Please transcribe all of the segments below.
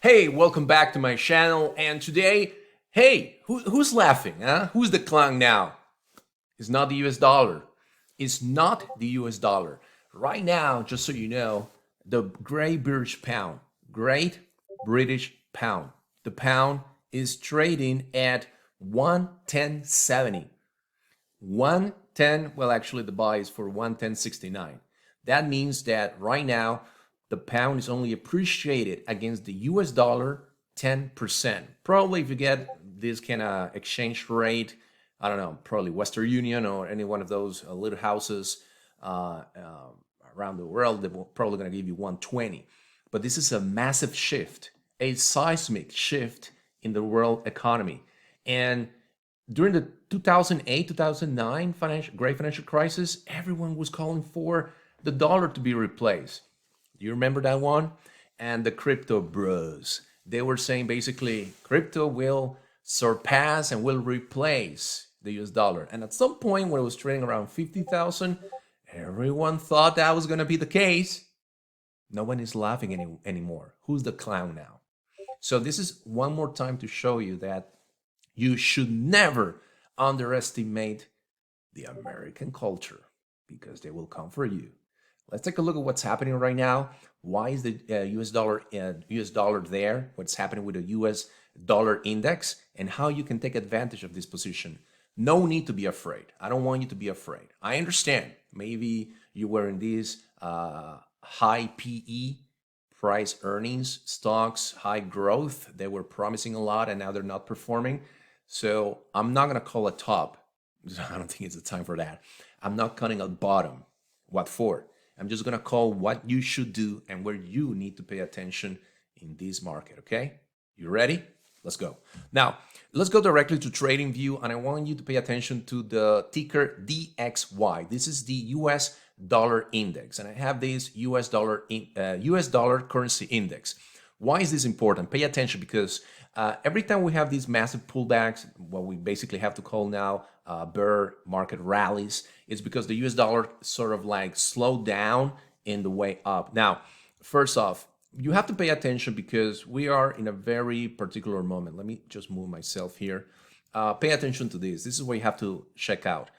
Hey, welcome back to my channel. And today, hey, who's laughing? Huh? Who's the clown now? It's not the US dollar. It's not the US dollar. Right now, just so you know, the Great British Pound, the pound is trading at 110.70. 110, well, actually, the buy is for 110.69. That means that right now, the pound is only appreciated against the US dollar 10%. Probably if you get this kind of exchange rate, I don't know, probably Western Union or any one of those little houses around the world, they're probably going to give you 120. But this is a massive shift, a seismic shift in the world economy. And during the 2008, 2009 great financial crisis, everyone was calling for the dollar to be replaced. Do you remember that one? And the crypto bros, they were saying basically crypto will surpass and will replace the US dollar. And at some point when it was trading around 50,000, everyone thought that was going to be the case. No one is laughing anymore. Who's the clown now? So this is one more time to show you that you should never underestimate the American culture because they will come for you. Let's take a look at what's happening right now. Why is the US dollar there? What's happening with the US dollar index and how you can take advantage of this position. No need to be afraid. I don't want you to be afraid. I understand. Maybe you were in these high PE, price earnings stocks, high growth. They were promising a lot and now they're not performing. So I'm not going to call a top. I don't think it's the time for that. I'm not cutting a bottom. What for? I'm just going to call what you should do and where you need to pay attention in this market, okay? You ready? Let's go. Now, let's go directly to TradingView, and I want you to pay attention to the ticker DXY. This is the US dollar index, and I have this US dollar currency index. Why is this important? Pay attention because every time we have these massive pullbacks, what we basically have to call now bear market rallies, it's because the US dollar sort of like slowed down in the way up. Now, first off, you have to pay attention because we are in a very particular moment. Let me just move myself here. Pay attention to this. This is what you have to check out.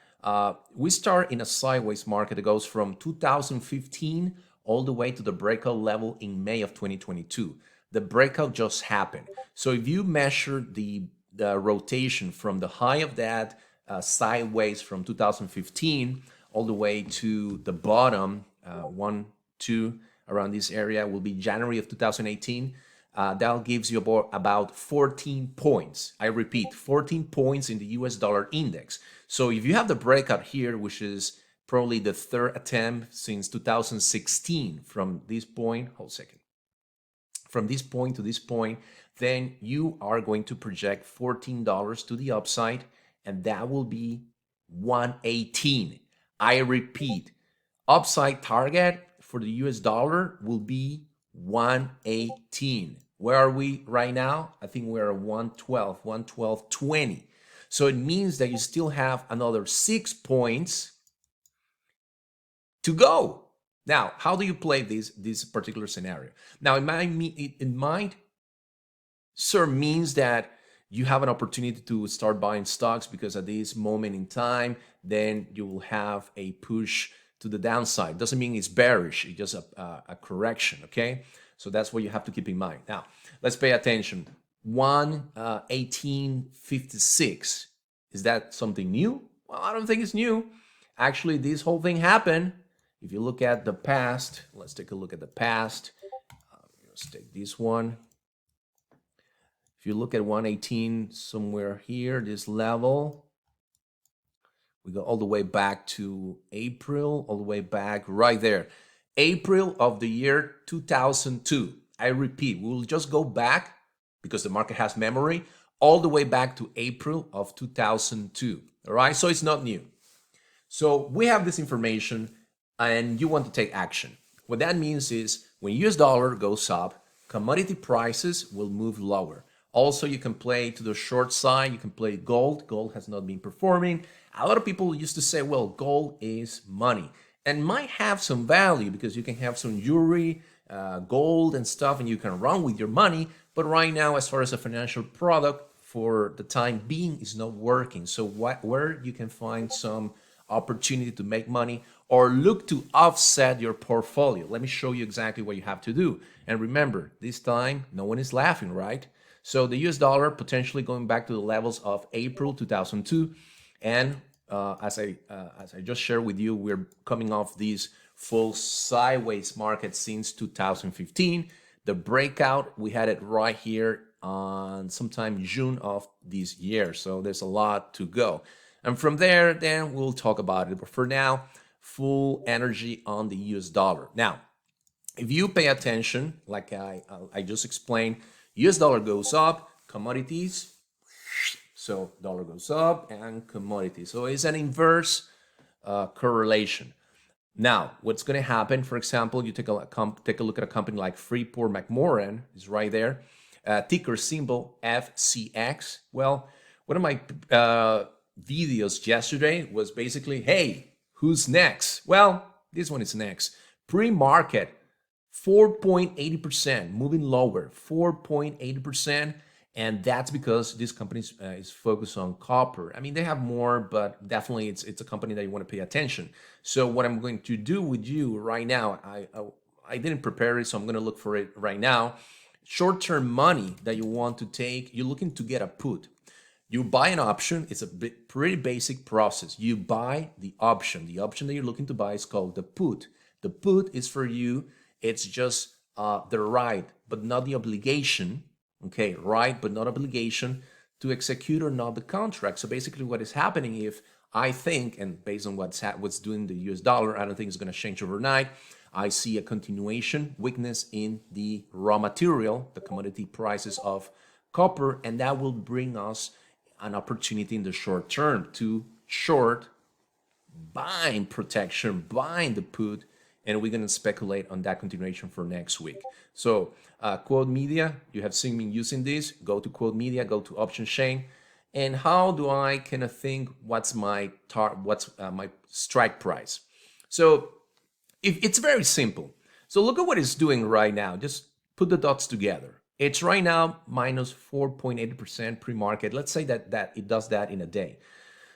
We start in a sideways market that goes from 2015 all the way to the breakout level in May of 2022. The breakout just happened. So if you measure the rotation from the high of that sideways from 2015 all the way to the bottom, 1, 2, around this area will be January of 2018. That gives you about 14 points. I repeat, 14 points in the US dollar index. So if you have the breakout here, which is probably the third attempt since 2016 from this point, hold a second. From this point to this point, then you are going to project $14 to the upside, and that will be 118. I repeat, upside target for the US dollar will be 118. Where are we right now? I think we're at 112, 112.20. So it means that you still have another 6 points to go. Now, how do you play this particular scenario? Now, it might means that you have an opportunity to start buying stocks because at this moment in time, then you will have a push to the downside. Doesn't mean it's bearish, it's just a correction, okay? So that's what you have to keep in mind. Now, let's pay attention. 118.56. Is that something new? Well, I don't think it's new. Actually, this whole thing happened. If you look at the past, let's take a look at the past. Let's take this one. If you look at 118 somewhere here, this level, we go all the way back to April, all the way back right there. April of the year 2002. I repeat, we will just go back because the market has memory, all the way back to April of 2002. All right, so it's not new. So we have this information and you want to take action. What that means is when US dollar goes up, commodity prices will move lower. Also, you can play to the short side. You can play gold. Gold has not been performing. A lot of people used to say, well, gold is money and might have some value because you can have some jewelry gold and stuff, and you can run with your money. But right now, as far as a financial product, for the time being, is not working. So where you can find some opportunity to make money or look to offset your portfolio. Let me show you exactly what you have to do. And remember, this time, no one is laughing, right? So the US dollar potentially going back to the levels of April 2002. And as I just shared with you, we're coming off these full sideways market since 2015. The breakout, we had it right here on sometime June of this year. So there's a lot to go. And from there, then we'll talk about it. But for now, full energy on the US dollar. Now, if you pay attention, like I just explained, US dollar goes up, commodities. So dollar goes up and commodities. So it's an inverse correlation. Now, what's going to happen, for example, you take a look at a company like Freeport-McMoRan, is right there, ticker symbol FCX. Well, one of my videos yesterday was basically, hey, who's next? Well, this one is next. Pre-market, 4.80%, moving lower, 4.80%. And that's because this company is focused on copper. I mean, they have more, but definitely it's a company that you want to pay attention. So what I'm going to do with you right now, I didn't prepare it, so I'm going to look for it right now. Short-term money that you want to take, you're looking to get a put. You buy an option. It's a pretty basic process. You buy the option. The option that you're looking to buy is called the put. The put is for you. It's just the right, but not the obligation. Okay, right, but not obligation to execute or not the contract. So basically what is happening, if I think, and based on what's doing the US dollar, I don't think it's going to change overnight. I see a continuation, weakness in the raw material, the commodity prices of copper, and that will bring us an opportunity in the short term to short, buying protection, buying the put, and we're going to speculate on that continuation for next week. So Quote Media, you have seen me using this. Go to Quote Media, go to Option Chain. And how do I kind of think what's my strike price? So if it's very simple. So look at what it's doing right now. Just put the dots together. It's right now minus 4.80% pre-market. Let's say that it does that in a day.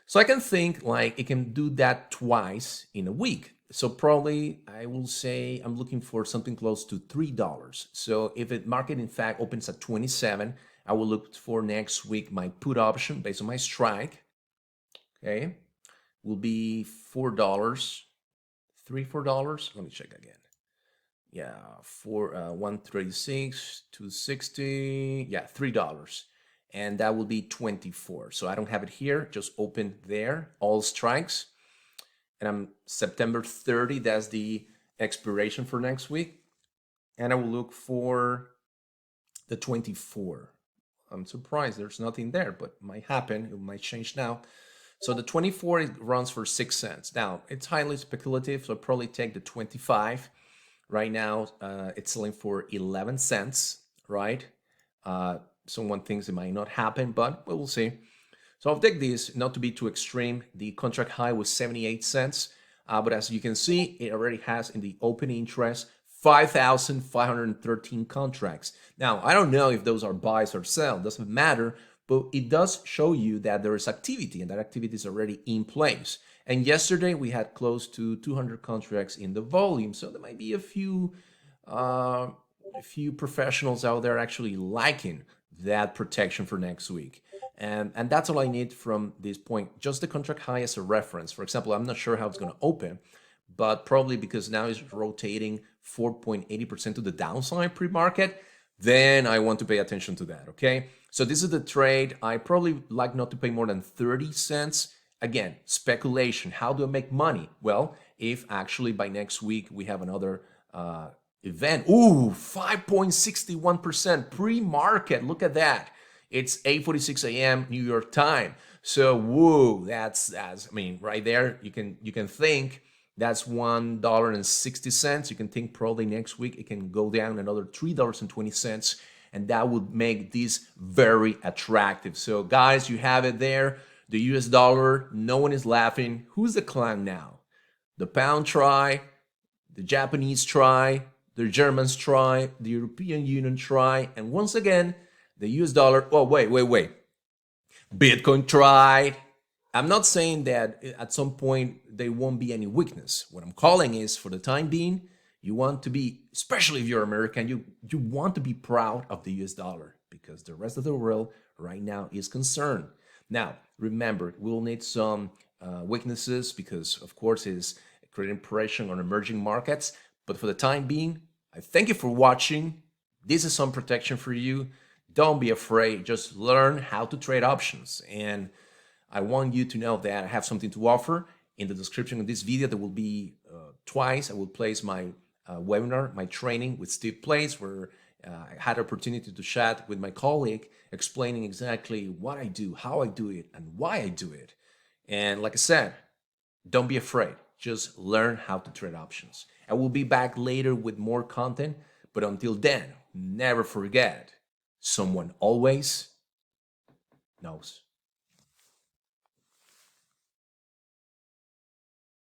So I can think like it can do that twice in a week. So probably I will say I'm looking for something close to $3. So if the market in fact opens at 27, I will look for next week my put option based on my strike. Okay, will be $4, $4. Let me check again. Yeah, for 136, 260. Yeah, $3. And that will be 24. So I don't have it here, just open there, all strikes. And I'm September 30, that's the expiration for next week. And I will look for the 24. I'm surprised there's nothing there, but it might happen. It might change now. So the 24, it runs for 6 cents. Now, it's highly speculative, so I'll probably take the 25. Right now, it's selling for 11 cents, right? Someone thinks it might not happen, but we'll see. So I'll take this, not to be too extreme. The contract high was 78 cents. But as you can see, it already has in the open interest 5,513 contracts. Now, I don't know if those are buys or sell, doesn't matter, but it does show you that there is activity and that activity is already in place. And yesterday we had close to 200 contracts in the volume. So there might be a few professionals out there actually liking that protection for next week. And that's all I need from this point. Just the contract high as a reference. For example, I'm not sure how it's going to open, but probably because now it's rotating 4.80% to the downside pre-market, then I want to pay attention to that, okay? So this is the trade. I probably like not to pay more than 30 cents. Again, speculation. How do I make money? Well, if actually by next week we have another event. Ooh, 5.61% pre-market. Look at that. It's 8:46 a.m. New York time. So, whoa, that's I mean, right there, you can think that's $1.60. You can think probably next week it can go down another $3.20, and that would make this very attractive. So, guys, you have it there. The US dollar, no one is laughing. Who's the clown now? The pound try, the Japanese try, the Germans try, the European Union try, and once again, the US dollar, oh, wait. Bitcoin tried. I'm not saying that at some point there won't be any weakness. What I'm calling is, for the time being, you want to be, especially if you're American, you want to be proud of the US dollar because the rest of the world right now is concerned. Now, remember, we'll need some weaknesses because, of course, it's creating pressure on emerging markets. But for the time being, I thank you for watching. This is some protection for you. Don't be afraid. Just learn how to trade options. And I want you to know that I have something to offer. In the description of this video, there will be twice. I will place my webinar, my training with Steve Place, where I had opportunity to chat with my colleague, explaining exactly what I do, how I do it, and why I do it. And like I said, don't be afraid. Just learn how to trade options. I will be back later with more content, but until then, never forget, someone always knows.